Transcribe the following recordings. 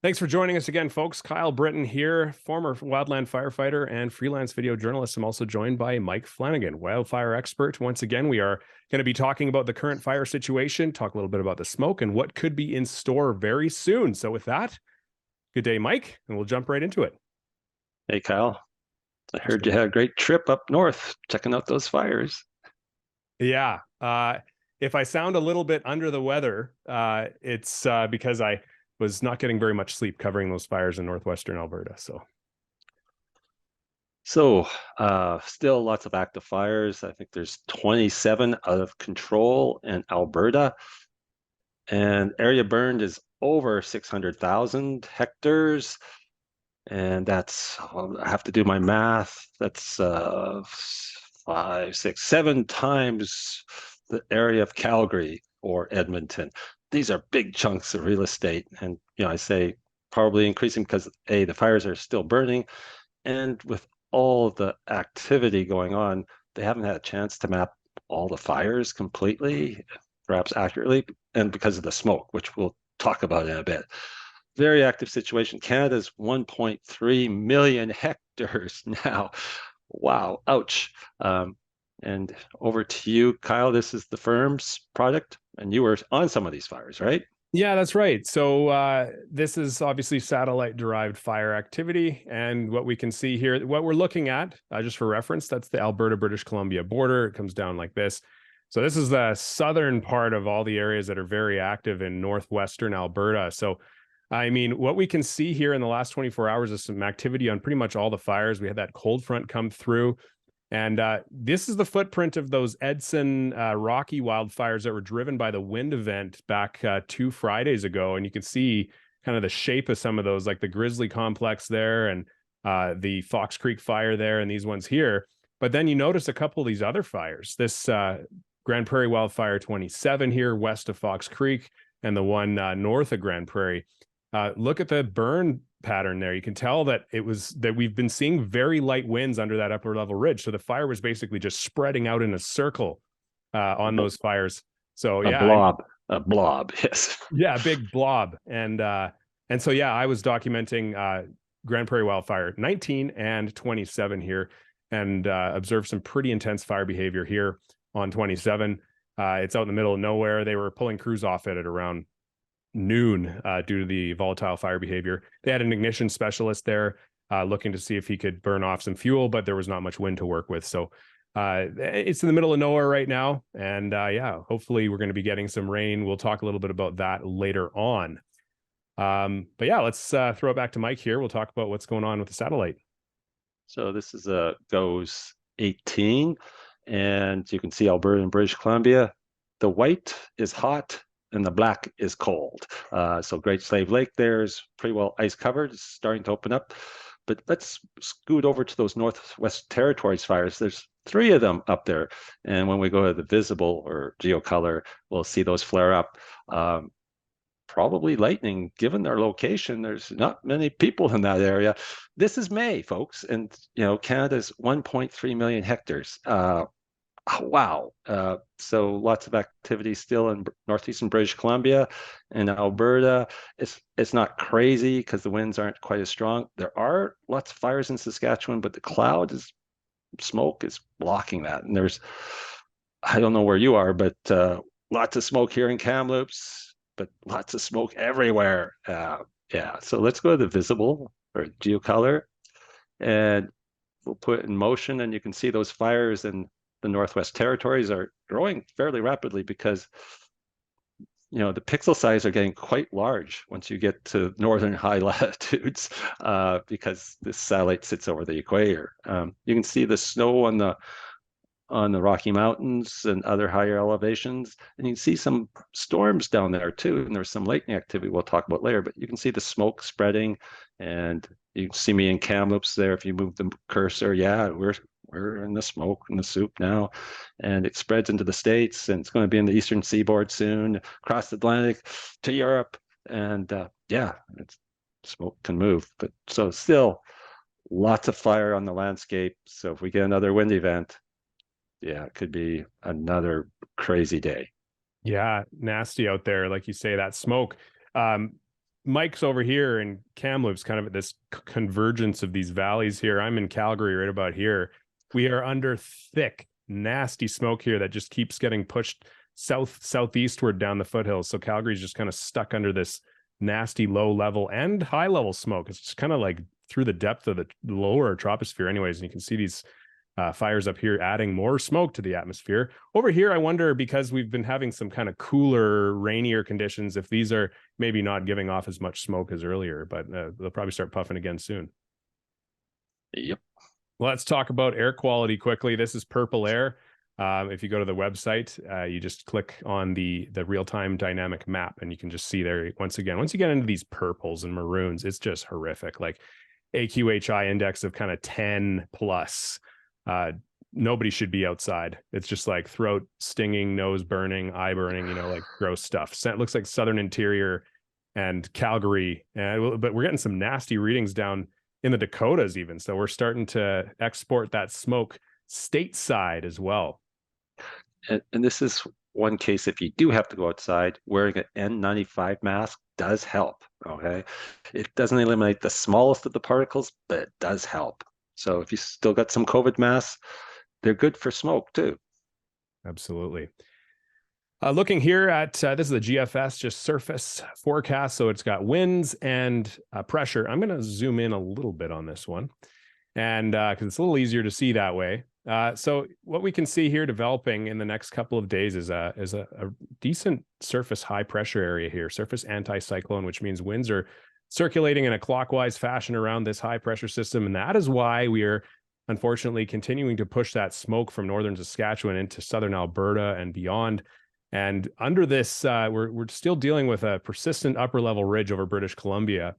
Thanks for joining us again, folks. Kyle Brittain here, former wildland firefighter and freelance video journalist. I'm also joined by Mike Flannigan, wildfire expert. Once again, we are going to be talking about the current fire situation, talk a little bit about the smoke and what could be in store very soon. So with that, good day, Mike, and we'll jump right into it. Hey, Kyle. I heard you had a great trip up north checking out those fires. Yeah. If I sound a little bit under the weather, it's because I was not getting very much sleep covering those fires in northwestern Alberta. Still lots of active fires. I think there's 27 out of control in Alberta, and area burned is over 600,000 hectares. And I have to do my math. That's 5, 6, 7 times the area of Calgary or Edmonton. These are big chunks of real estate. And, I say probably increasing because the fires are still burning. And with all of the activity going on, they haven't had a chance to map all the fires completely, perhaps accurately, and because of the smoke, which we'll talk about in a bit. Very active situation. Canada's 1.3 million hectares now. Wow, ouch. And over to you, Kyle. This is the firm's product, and you were on some of these fires, right? Yeah, that's right. So this is obviously satellite-derived fire activity. And what we can see here, what we're looking at, just for reference, that's the Alberta-British Columbia border. It comes down like this. So this is the southern part of all the areas that are very active in northwestern Alberta. So, I mean, what we can see here in the last 24 hours is some activity on pretty much all the fires. We had that cold front come through. And this is the footprint of those Edson Rocky wildfires that were driven by the wind event back 2 Fridays ago. And you can see kind of the shape of some of those, like the Grizzly complex there and the Fox Creek fire there and these ones here. But then you notice a couple of these other fires. This Grand Prairie Wildfire 27 here west of Fox Creek and the one north of Grand Prairie. Look at the burn pattern there. You can tell that we've been seeing very light winds under that upper level ridge. So the fire was basically just spreading out in a circle on those fires. So a blob, yes. Yeah, a big blob. And so yeah, I was documenting Grand Prairie Wildfire 19 and 27 here and observed some pretty intense fire behavior here on 27. It's out in the middle of nowhere. They were pulling crews off it at around noon due to the volatile fire behavior. They had an ignition specialist there looking to see if he could burn off some fuel, but there was not much wind to work with. So it's in the middle of nowhere right now. And yeah, hopefully we're going to be getting some rain. We'll talk a little bit about that later on. But yeah, let's throw it back to Mike here. We'll talk about what's going on with the satellite. So this is a GOES 18, and you can see Alberta and British Columbia. The white is hot and the black is cold. So Great Slave Lake there is pretty well ice covered. It's starting to open up. But let's scoot over to those Northwest Territories fires. There's 3 of them up there. And when we go to the visible or geocolor, we'll see those flare up. Probably lightning, given their location. There's not many people in that area. This is May, folks. And, Canada's 1.3 million hectares. Wow. So lots of activity still in northeastern British Columbia and Alberta. It's not crazy because the winds aren't quite as strong. There are lots of fires in Saskatchewan, but the smoke is blocking that. And I don't know where you are, but lots of smoke here in Kamloops, but lots of smoke everywhere. Yeah. So let's go to the visible or geocolor, and we'll put it in motion, and you can see those fires in the Northwest Territories are growing fairly rapidly because, the pixel size are getting quite large once you get to northern high latitudes because this satellite sits over the equator. You can see the snow on the Rocky Mountains and other higher elevations, and you can see some storms down there too. And there's some lightning activity we'll talk about later, but you can see the smoke spreading, and you can see me in Kamloops there. If you move the cursor, yeah, we're in the smoke and the soup now, and it spreads into the States, and it's going to be in the eastern seaboard soon, across the Atlantic to Europe, and yeah, smoke can move. But so still lots of fire on the landscape. So if we get another wind event, yeah, it could be another crazy day. Yeah, nasty out there, like you say, that smoke. Mike's over here and Kamloops, kind of at this convergence of these valleys here. I'm in Calgary right about here. We are under thick, nasty smoke here that just keeps getting pushed southeastward down the foothills. So Calgary's just kind of stuck under this nasty low level and high level smoke. It's just kind of like through the depth of the lower troposphere anyways. And you can see these fires up here adding more smoke to the atmosphere. Over here, I wonder, because we've been having some kind of cooler, rainier conditions, if these are maybe not giving off as much smoke as earlier, but they'll probably start puffing again soon. Yep. Let's talk about air quality quickly. This is purple air. If you go to the website, you just click on the real-time dynamic map, and you can just see there, once again, once you get into these purples and maroons, it's just horrific. Like AQHI index of kind of 10 plus. Nobody should be outside. It's just like throat stinging, nose burning, eye burning, you know, like gross stuff. It looks like Southern Interior and Calgary, but we're getting some nasty readings down in the Dakotas even. So we're starting to export that smoke stateside as well. And this is one case, if you do have to go outside, wearing an N95 mask does help, okay? It doesn't eliminate the smallest of the particles, but it does help. So if you still got some COVID masks, they're good for smoke too. Absolutely. Looking here at, this is the GFS, just surface forecast. So it's got winds and pressure. I'm going to zoom in a little bit on this one, and because it's a little easier to see that way. So what we can see here developing in the next couple of days is a decent surface high pressure area here, surface anticyclone, which means winds are circulating in a clockwise fashion around this high pressure system. And that is why we are unfortunately continuing to push that smoke from northern Saskatchewan into southern Alberta and beyond. And under this, we're still dealing with a persistent upper level ridge over British Columbia.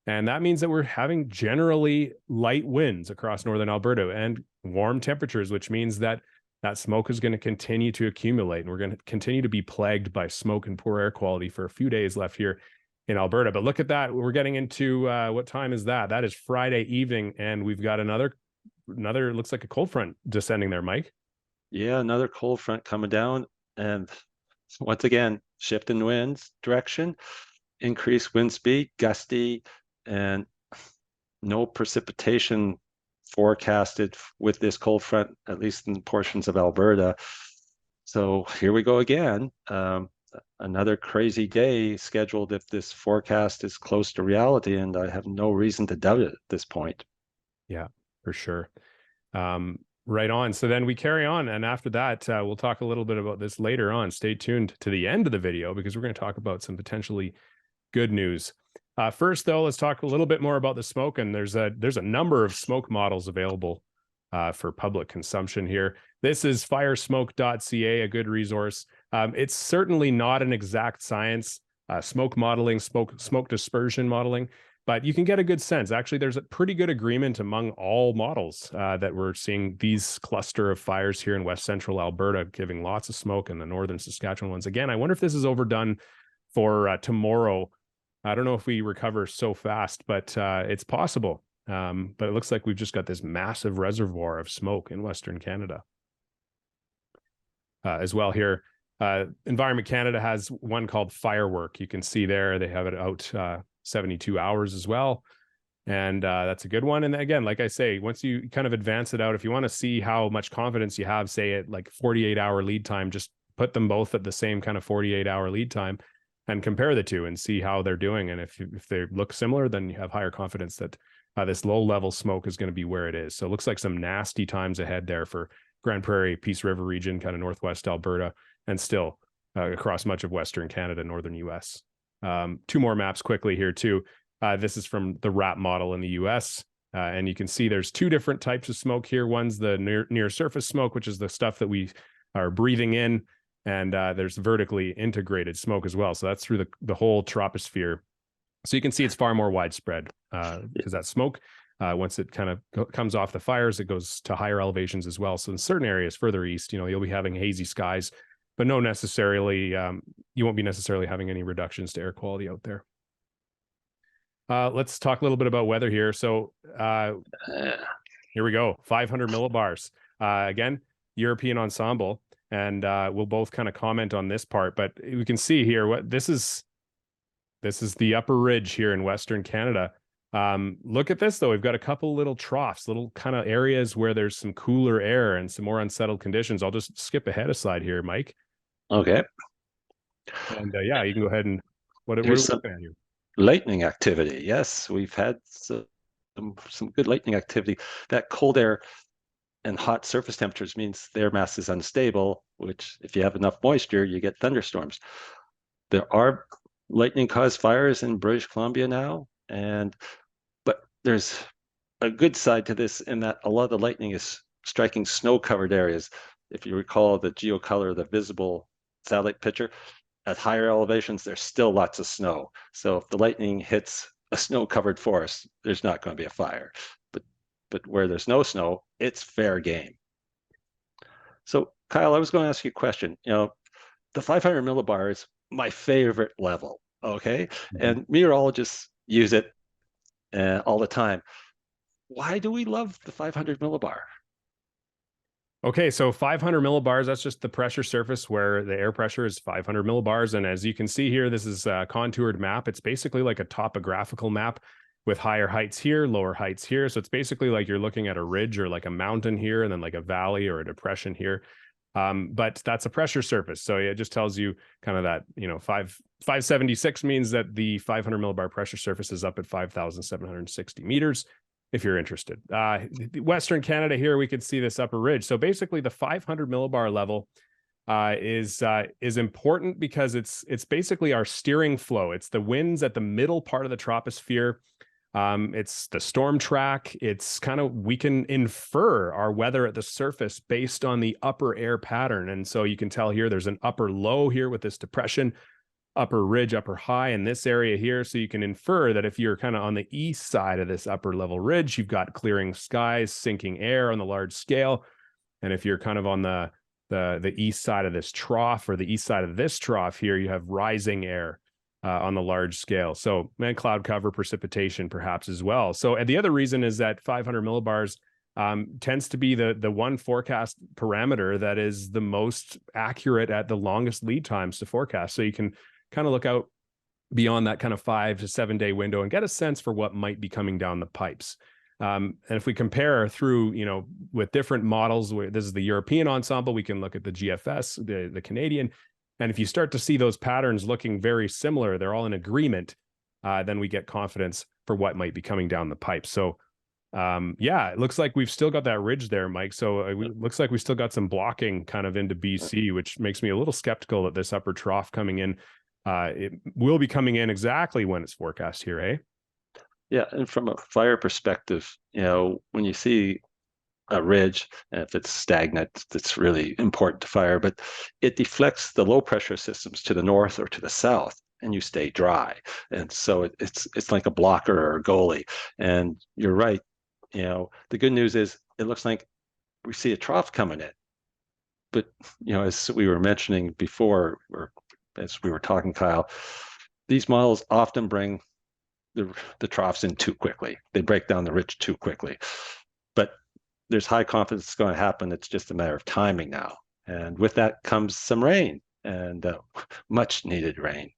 And that means that we're having generally light winds across northern Alberta and warm temperatures, which means that that smoke is going to continue to accumulate. And we're going to continue to be plagued by smoke and poor air quality for a few days left here in Alberta. But look at that. We're getting into, what time is that? That is Friday evening. And we've got another, looks like a cold front descending there, Mike. Yeah, another cold front coming down. And once again, shift in winds direction, increased wind speed, gusty, and no precipitation forecasted with this cold front, at least in portions of Alberta. So here we go again. Another crazy day scheduled if this forecast is close to reality, and I have no reason to doubt it at this point. Yeah, for sure. Right on. So then we carry on, and after that, we'll talk a little bit about this later on. Stay tuned to the end of the video because we're going to talk about some potentially good news. First, though, let's talk a little bit more about the smoke, and there's a number of smoke models available for public consumption here. This is firesmoke.ca, a good resource. It's certainly not an exact science, smoke modeling, smoke dispersion modeling, but you can get a good sense. Actually, there's a pretty good agreement among all models that we're seeing these cluster of fires here in west central Alberta giving lots of smoke, and the northern Saskatchewan ones. Again, I wonder if this is overdone for tomorrow. I don't know if we recover so fast, but it's possible. But it looks like we've just got this massive reservoir of smoke in Western Canada. As well here, Environment Canada has one called Firework. You can see there, they have it out 72 hours as well. And that's a good one. And again, like I say, once you kind of advance it out, if you want to see how much confidence you have, say at like 48-hour lead time, just put them both at the same kind of 48-hour lead time and compare the two and see how they're doing. And if they look similar, then you have higher confidence that this low level smoke is going to be where it is. So it looks like some nasty times ahead there for Grand Prairie, Peace River region, kind of northwest Alberta, and still across much of Western Canada, northern US. Two more maps quickly here too. This is from the RAP model in the US. And you can see there's two different types of smoke here. One's the near surface smoke, which is the stuff that we are breathing in. And there's vertically integrated smoke as well. So that's through the whole troposphere. So you can see it's far more widespread because that smoke, once it kind of comes off the fires, it goes to higher elevations as well. So in certain areas further east, you'll be having hazy skies, but no necessarily, you won't be necessarily having any reductions to air quality out there. Let's talk a little bit about weather here. So here we go, 500 millibars. Again, European ensemble. And we'll both kind of comment on this part, but we can see here what this is. This is the upper ridge here in Western Canada. Look at this, though. We've got a couple little troughs, little kind of areas where there's some cooler air and some more unsettled conditions. I'll just skip ahead a slide here, Mike. Okay. And yeah, you can go ahead and what are we Here's some looking at here? lightning activity. Yes, we've had some good lightning activity. That cold air and hot surface temperatures means the air mass is unstable, which if you have enough moisture, you get thunderstorms. There are lightning caused fires in British Columbia now, but there's a good side to this in that a lot of the lightning is striking snow-covered areas. If you recall the geocolor, the visible satellite picture, at higher elevations, there's still lots of snow. So if the lightning hits a snow-covered forest, there's not going to be a fire. But where there's no snow, it's fair game. So Kyle, I was going to ask you a question. The 500 millibar is my favorite level, okay? And meteorologists use it all the time. Why do we love the 500 millibar? Okay, so 500 millibars, that's just the pressure surface where the air pressure is 500 millibars. And as you can see here, this is a contoured map. It's basically like a topographical map with higher heights here, lower heights here. So it's basically like you're looking at a ridge or like a mountain here and then like a valley or a depression here. But that's a pressure surface. So it just tells you kind of that, 576 means that the 500 millibar pressure surface is up at 5,760 meters. If you're interested, Western Canada here, we could see this upper ridge. So basically the 500 millibar level is important because it's basically our steering flow. It's the winds at the middle part of the troposphere. It's the storm track. It's kind of, we can infer our weather at the surface based on the upper air pattern. And so you can tell here, there's an upper low here with this depression, upper ridge, upper high in this area here. So you can infer that if you're kind of on the east side of this upper level ridge, you've got clearing skies, sinking air on the large scale. And if you're kind of on the east side of this trough or the east side of this trough here, you have rising air on the large scale. So cloud cover, precipitation perhaps as well. So and the other reason is that 500 millibars tends to be the one forecast parameter that is the most accurate at the longest lead times to forecast. So you can kind of look out beyond that kind of 5 to 7 day window and get a sense for what might be coming down the pipes. And if we compare through, with different models, where this is the European ensemble, we can look at the GFS, the Canadian. And if you start to see those patterns looking very similar, they're all in agreement, then we get confidence for what might be coming down the pipe. So yeah, it looks like we've still got that ridge there, Mike. So it looks like we still got some blocking kind of into BC, which makes me a little skeptical that this upper trough coming in, it will be coming in exactly when it's forecast here, eh? Yeah, and from a fire perspective, when you see a ridge, and if it's stagnant, that's really important to fire, but it deflects the low pressure systems to the north or to the south, and you stay dry. And so it's like a blocker or a goalie. And you're right. The good news is it looks like we see a trough coming in. But, as we were mentioning before, or as we were talking, Kyle, these models often bring the troughs in too quickly. They break down the ridge too quickly. But there's high confidence it's going to happen. It's just a matter of timing now. And with that comes some rain, and much needed rain.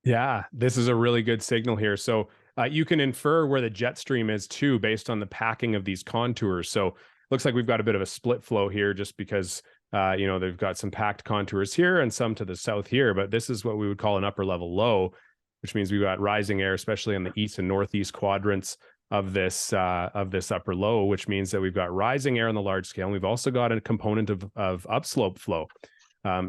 Yeah, this is a really good signal here. So you can infer where the jet stream is too, based on the packing of these contours. So looks like we've got a bit of a split flow here just because, they've got some packed contours here and some to the south here, but this is what we would call an upper level low, which means we've got rising air, especially in the east and northeast quadrants of this upper low, which means that we've got rising air on the large scale. And we've also got a component of upslope flow.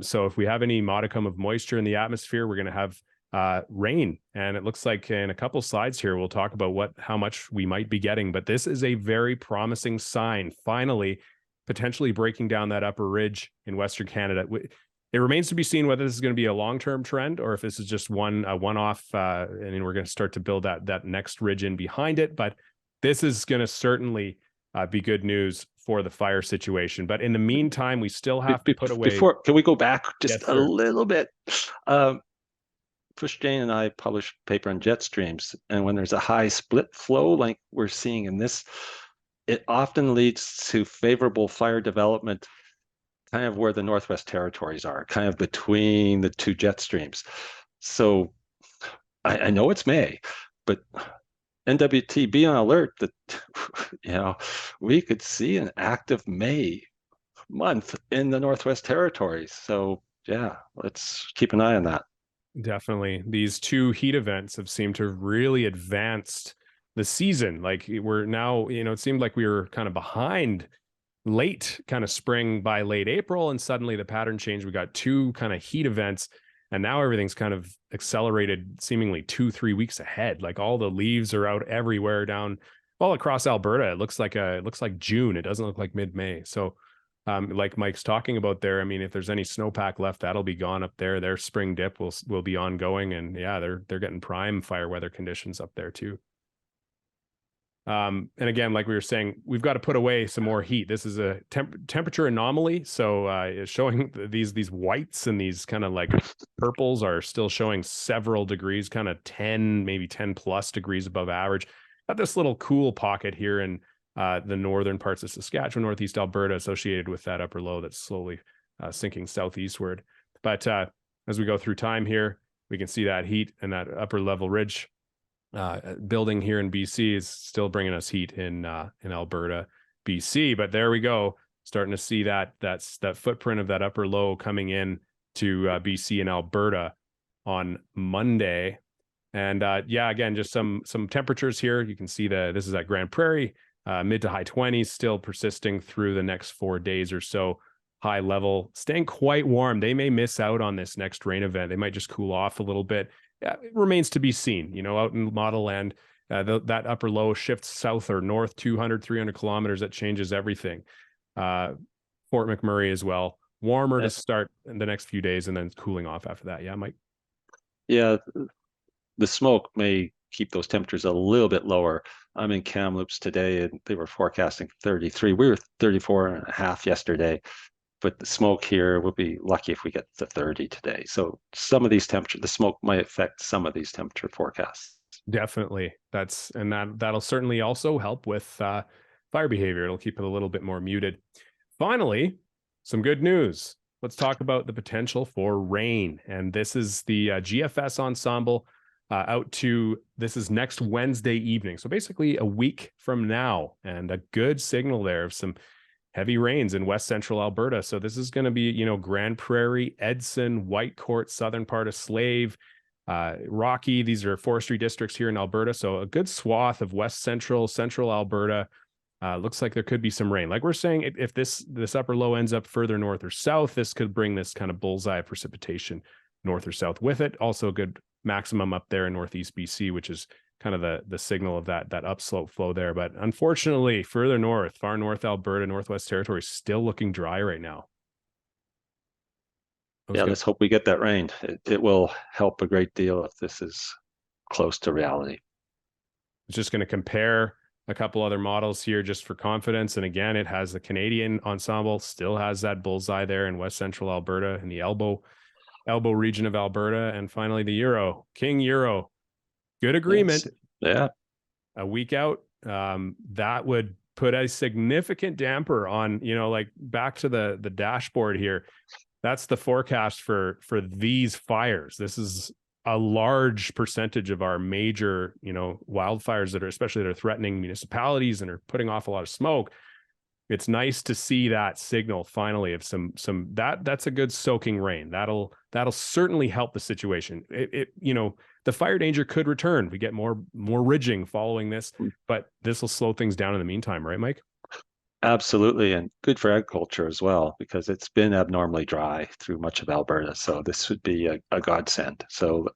So if we have any modicum of moisture in the atmosphere, we're going to have rain. And it looks like in a couple slides here, we'll talk about how much we might be getting. But this is a very promising sign, finally, potentially breaking down that upper ridge in Western Canada. It remains to be seen whether this is going to be a long-term trend or if this is just one-off, and we're going to start to build that next ridge in behind it. But this is going to certainly be good news for the fire situation. But in the meantime, we still have to put away. Can we go back just a little bit? Push Jane and I published a paper on jet streams, and when there's a high split flow like we're seeing in this, it often leads to favorable fire development kind of where the Northwest Territories are, kind of between the two jet streams. So I know it's May, but NWT, be on alert that we could see an active May month in the Northwest Territories. So yeah, let's keep an eye on that. Definitely. These two heat events have seemed to have really advanced the season. Like we're now, it seemed like we were kind of behind late kind of spring by late April, and suddenly the pattern changed. We got two kind of heat events, and now everything's kind of accelerated seemingly 2-3 weeks ahead. Like all the leaves are out everywhere down all across Alberta. It looks like June. It doesn't look like mid-May. So like Mike's talking about there, I mean, if there's any snowpack left, that'll be gone up there. Their spring dip will be ongoing, and yeah, they're getting prime fire weather conditions up there too. And again, like we were saying, we've got to put away some more heat. This is a temperature anomaly, so it's showing these whites and these kind of like purples are still showing several degrees, kind of 10, maybe 10 plus degrees above average. Got this little cool pocket here in the northern parts of Saskatchewan, northeast Alberta, associated with that upper low that's slowly sinking southeastward. But as we go through time here, we can see that heat and that upper level ridge building here in BC is still bringing us heat in Alberta, BC. But there we go, starting to see that footprint of that upper low coming in to BC and Alberta on Monday. And yeah, again, just some temperatures here. You can see this is at Grand Prairie. Mid to high 20s, still persisting through the next 4 days or so. High level, staying quite warm. They may miss out on this next rain event. They might just cool off a little bit. It remains to be seen. Out in model land, that upper low shifts south or north 200, 300 kilometers. That changes everything. Fort McMurray as well. Warmer to start in the next few days and then cooling off after that. Yeah, Mike? Yeah, the smoke may keep those temperatures a little bit lower. I'm in Kamloops today and they were forecasting 33. We were 34 and a half yesterday, but the smoke here, we'll be lucky if we get to 30 today. So some of these the smoke might affect some of these temperature forecasts. Definitely. That'll certainly also help with fire behavior. It'll keep it a little bit more muted. Finally, some good news. Let's talk about the potential for rain. And this is the GFS ensemble this is next Wednesday evening. So basically a week from now, and a good signal there of some heavy rains in west central Alberta. So this is going to be, Grand Prairie, Edson, Whitecourt, southern part of Slave, Rocky. These are forestry districts here in Alberta. So a good swath of west central Alberta. Looks like there could be some rain. Like we're saying, if this upper low ends up further north or south, this could bring this kind of bullseye of precipitation north or south with it. Also a good maximum up there in northeast BC, which is kind of the signal of that upslope flow there. But unfortunately, further north, far north Alberta, Northwest Territory, still looking dry right now. Yeah, let's hope we get that rain. It will help a great deal if this is close to reality. It's just going to compare a couple other models here just for confidence. And again, it has the Canadian ensemble, still has that bullseye there in west central Alberta in the elbow region of Alberta. And finally, the King Euro. Good agreement. Yes. Yeah. A week out. That would put a significant damper on, like back to the dashboard here. That's the forecast for these fires. This is a large percentage of our major, wildfires that are threatening municipalities and are putting off a lot of smoke. It's nice to see that signal finally of that's a good soaking rain. That'll certainly help the situation. The fire danger could return. We get more ridging following this, but this will slow things down in the meantime, right, Mike? Absolutely, and good for agriculture as well, because it's been abnormally dry through much of Alberta. So this would be a godsend. So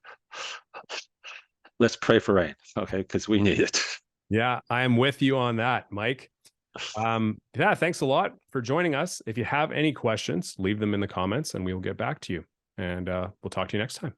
let's pray for rain, okay? Because we need it. Yeah, I am with you on that, Mike. Yeah, thanks a lot for joining us. If you have any questions, leave them in the comments and we will get back to you. And we'll talk to you next time.